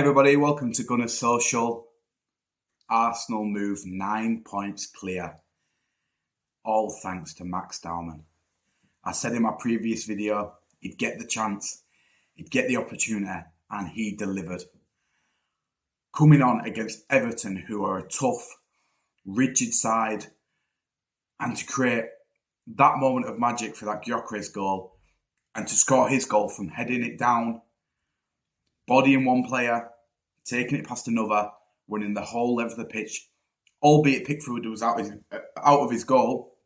everybody, welcome to Gunner Social. Arsenal move 9 points clear. All thanks to Max Dowman. I said in my previous video, he'd get the chance, he'd get the opportunity, and he delivered. Coming on against Everton, who are a tough, rigid side, and to create that moment of magic for that Gyokeres goal, and to score his goal from heading it down, bodying one player, taking it past another, winning the whole length of the pitch, albeit Pickford was out of his goal,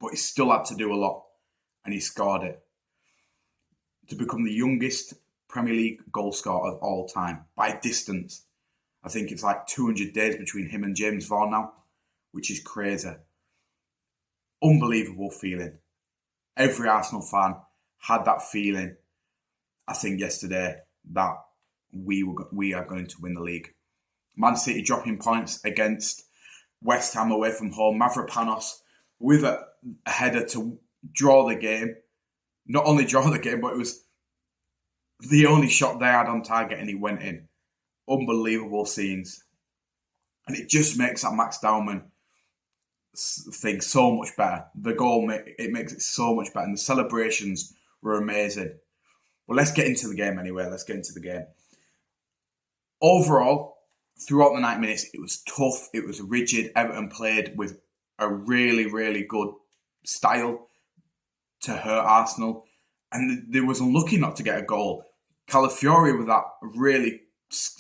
but he still had to do a lot, and he scored it. To become the youngest Premier League goal scorer of all time, by distance. I think it's like 200 days between him and James Vaughan now, which is crazy. Unbelievable feeling. Every Arsenal fan had that feeling, I think, yesterday, that we are going to win the league. Man City dropping points against West Ham away from home. Mavropanos with a header to draw the game. Not only draw the game, but it was the only shot they had on target and he went in. Unbelievable scenes. And it just makes that Max Dowman thing so much better. The goal, it makes it so much better. And the celebrations were amazing. Well, let's get into the game anyway. Let's get into the game. Overall, throughout the 90 minutes, it was tough. It was rigid. Everton played with a really, really good style to hurt Arsenal. And they was unlucky not to get a goal. Calafiori with that really,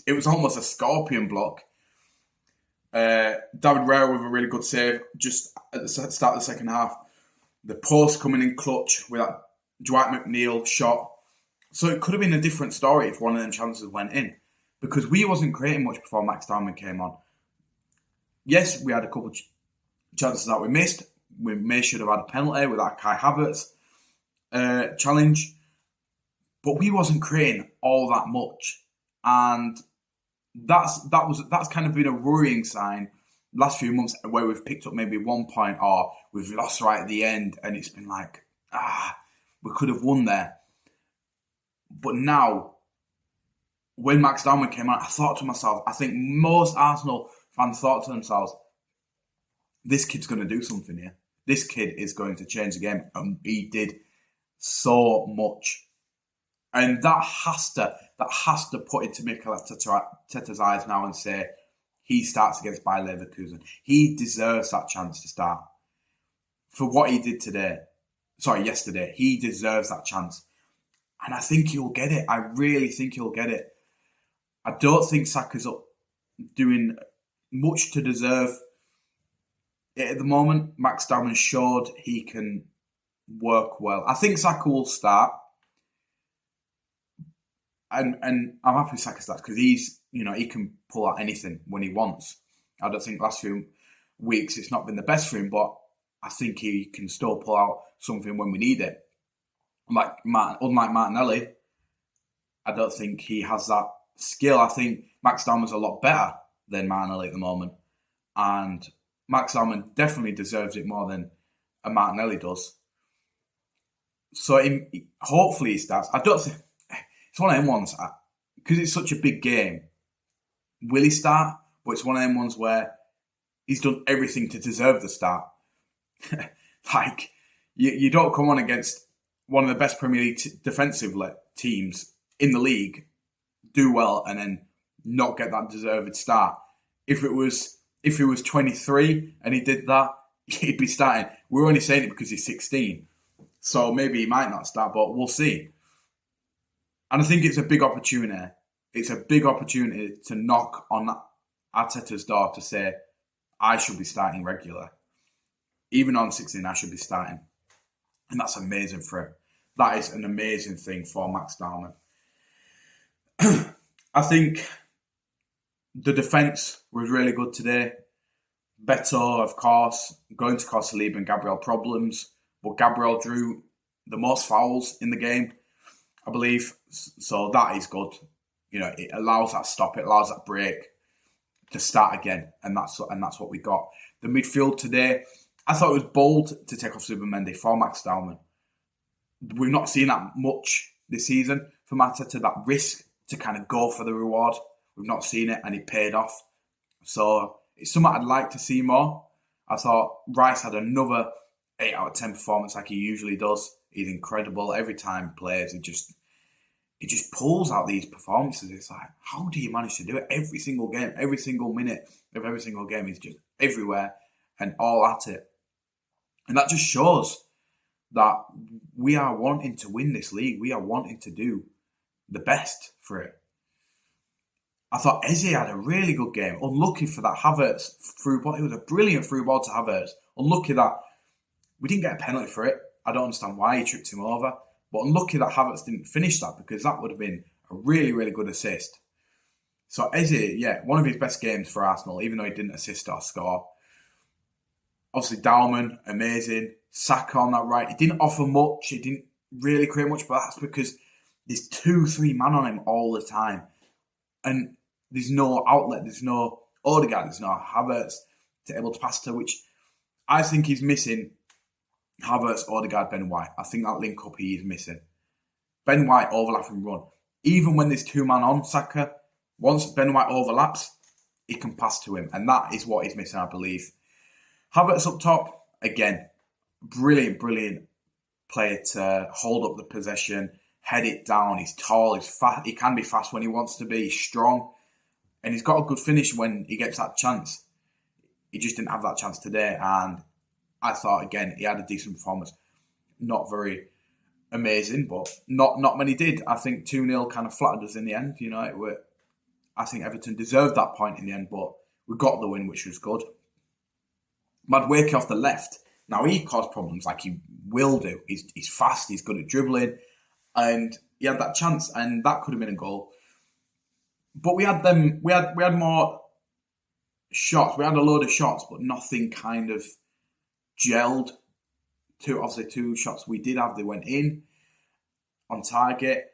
it was almost a scorpion block. David Raya with a really good save just at the start of the second half. The post coming in clutch with that Dwight McNeil shot. So it could have been a different story if one of them chances went in. Because we wasn't creating much before Max Dowman came on. Yes, we had a couple of chances that we missed. We may should have had a penalty with that Kai Havertz challenge. But we wasn't creating all that much. And that's kind of been a worrying sign last few months where we've picked up maybe 1 point or we've lost right at the end and it's been like, we could have won there. But now, when Max Dowman came out, I thought to myself, I think most Arsenal fans thought to themselves, this kid's going to do something here. This kid is going to change the game. And he did so much. And that has to put into Mikel Arteta's eyes now and say, he starts against Bayer Leverkusen. He deserves that chance to start. For what he did yesterday, he deserves that chance. And I think he'll get it. I really think he'll get it. I don't think Saka's up doing much to deserve it at the moment. Max Dowman showed he can work well. I think Saka will start. And I'm happy with Saka starts because he can pull out anything when he wants. I don't think last few weeks it's not been the best for him, but I think he can still pull out something when we need it. Unlike Martinelli, I don't think he has that skill. I think Max Dowman's a lot better than Martinelli at the moment. And Max Dowman definitely deserves it more than a Martinelli does. So hopefully he starts. I don't think it's one of them ones, because it's such a big game. Will he start? But it's one of them ones where he's done everything to deserve the start. You don't come on against one of the best Premier League defensive teams in the league, do well, and then not get that deserved start. If he was 23 and he did that, he'd be starting. We're only saying it because he's 16. So maybe he might not start, but we'll see. And I think it's a big opportunity. It's a big opportunity to knock on Arteta's door to say, I should be starting regular. Even on 16, I should be starting. And that's amazing for him. That is an amazing thing for Max Dowman. I think the defence was really good today. Beto, of course, going to cause Saliba and Gabriel problems. But Gabriel drew the most fouls in the game, I believe. So that is good. It allows that stop. It allows that break to start again. And that's what we got. The midfield today, I thought it was bold to take off Zubimendi for Max Dowman. We've not seen that much this season from Arteta, that risk to kind of go for the reward. We've not seen it, and it paid off. So it's something I'd like to see more. I thought Rice had another 8 out of 10 performance like he usually does. He's incredible. Every time he plays, he just pulls out these performances. It's like, how do you manage to do it? Every single game, every single minute of every single game, he's just everywhere and all at it. And that just shows that we are wanting to win this league. We are wanting to do the best for it. I thought Eze had a really good game. Unlucky for that Havertz through ball. It was a brilliant through ball to Havertz. Unlucky that we didn't get a penalty for it. I don't understand why he tripped him over. But unlucky that Havertz didn't finish that, because that would have been a really, really good assist. So Eze, yeah, one of his best games for Arsenal, even though he didn't assist or score. Obviously, Dowman, amazing. Saka on that right. He didn't offer much. He didn't really create much, but that's because there's 2-3 man on him all the time. And there's no outlet. There's no Odegaard. There's no Havertz to able to pass to, which I think he's missing. Havertz, Odegaard, Ben White. I think that link up he is missing. Ben White overlap and run. Even when there's 2 man on Saka, once Ben White overlaps, he can pass to him. And that is what he's missing, I believe. Havertz up top, again, brilliant player to hold up the possession, head it down. He's tall, he's fast. He can be fast when he wants to be. He's strong. And he's got a good finish when he gets that chance. He just didn't have that chance today. And I thought, again, he had a decent performance. Not very amazing, but not many did. I think 2-0 kind of flattered us in the end. You know, I think Everton deserved that point in the end, but we got the win, which was good. Madueke off the left. Now, he caused problems like he will do. He's fast, he's good at dribbling, and he had that chance, and that could have been a goal. But we had more shots. We had a load of shots, but nothing kind of gelled. Two shots we did have, they went in on target,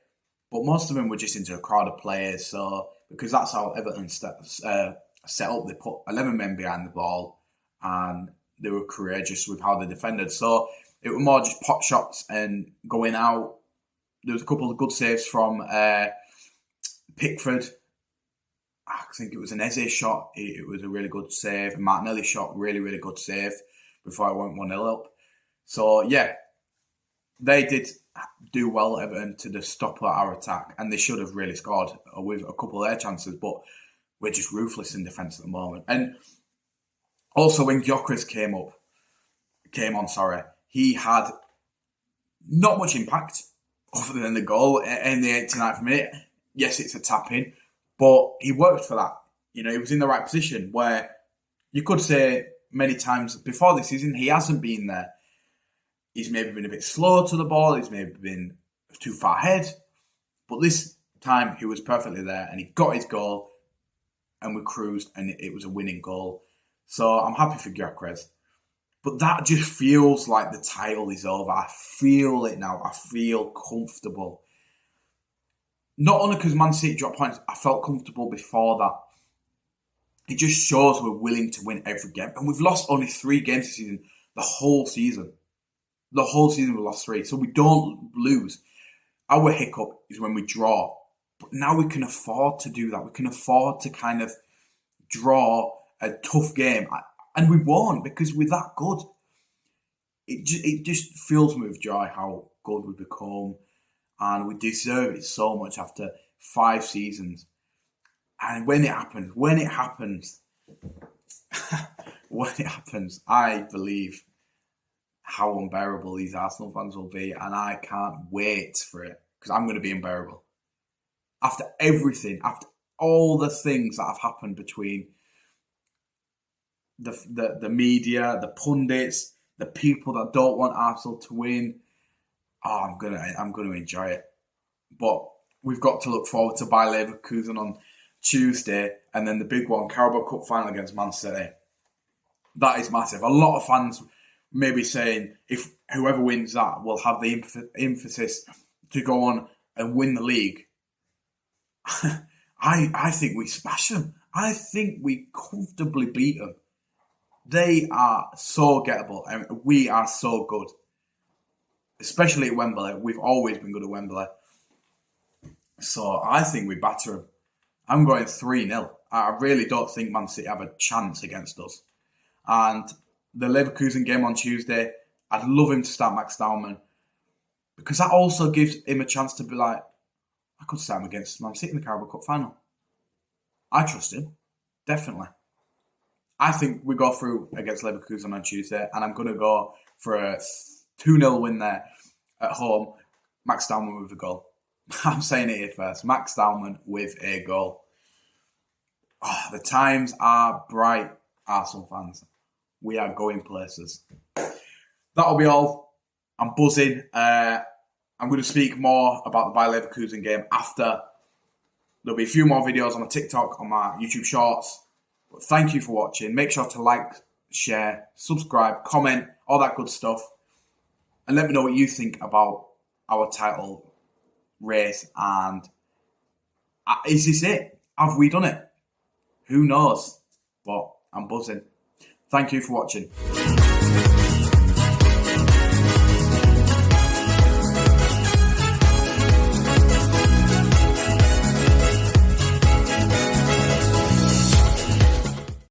but most of them were just into a crowd of players. So because that's how Everton set up, they put 11 men behind the ball, and they were courageous with how they defended. So it was more just pot shots and going out. There was a couple of good saves from Pickford. I think it was an Eze shot. It was a really good save. Martinelli shot, really, really good save before I went 1-0 up. So, yeah, they did do well, Everton, to just stop our attack, and they should have really scored with a couple of their chances, but we're just ruthless in defence at the moment. And also, when Gyokeres came on, he had not much impact other than the goal in the 89th minute. Yes, it's a tap-in, but he worked for that. You know, he was in the right position where you could say many times before this season, he hasn't been there. He's maybe been a bit slow to the ball. He's maybe been too far ahead. But this time, he was perfectly there, and he got his goal, and we cruised, and it was a winning goal. So I'm happy for Gyokeres. But that just feels like the title is over. I feel it now. I feel comfortable. Not only because Man City dropped points, I felt comfortable before that. It just shows we're willing to win every game. And we've lost only 3 games this season. The whole season we lost 3. So we don't lose. Our hiccup is when we draw. But now we can afford to do that. We can afford to kind of draw a tough game. And we won't, because we're that good. It just fills me with joy how good we've become. And we deserve it so much after 5 seasons. And when it happens, I believe how unbearable these Arsenal fans will be. And I can't wait for it, because I'm going to be unbearable. After everything, after all the things that have happened between the media, the pundits, the people that don't want Arsenal to win, I'm gonna enjoy it. But we've got to look forward to Bayer Leverkusen on Tuesday, and then the big one, Carabao Cup final against Man City. That is massive. A lot of fans may be saying if whoever wins that will have the emphasis to go on and win the league. I think we smash them. I think we comfortably beat them. They are so gettable, and we are so good. Especially at Wembley. We've always been good at Wembley. So I think we batter them. I'm going 3-0. I really don't think Man City have a chance against us. And the Leverkusen game on Tuesday, I'd love him to start Max Dowman, because that also gives him a chance to be like, I could start him against Man City in the Carabao Cup final. I trust him, definitely. I think we go through against Leverkusen on Tuesday, and I'm going to go for a 2-0 win there at home. Max Dowman with a goal. I'm saying it here first. Max Dowman with a goal. Oh, the times are bright, Arsenal fans. We are going places. That'll be all. I'm buzzing. I'm going to speak more about the Bayer Leverkusen game after. There'll be a few more videos on my TikTok, on my YouTube Shorts. But thank you for watching. Make sure to like, share, subscribe, comment, all that good stuff. And let me know what you think about our title race. And is this it? Have we done it? Who knows? But I'm buzzing. Thank you for watching.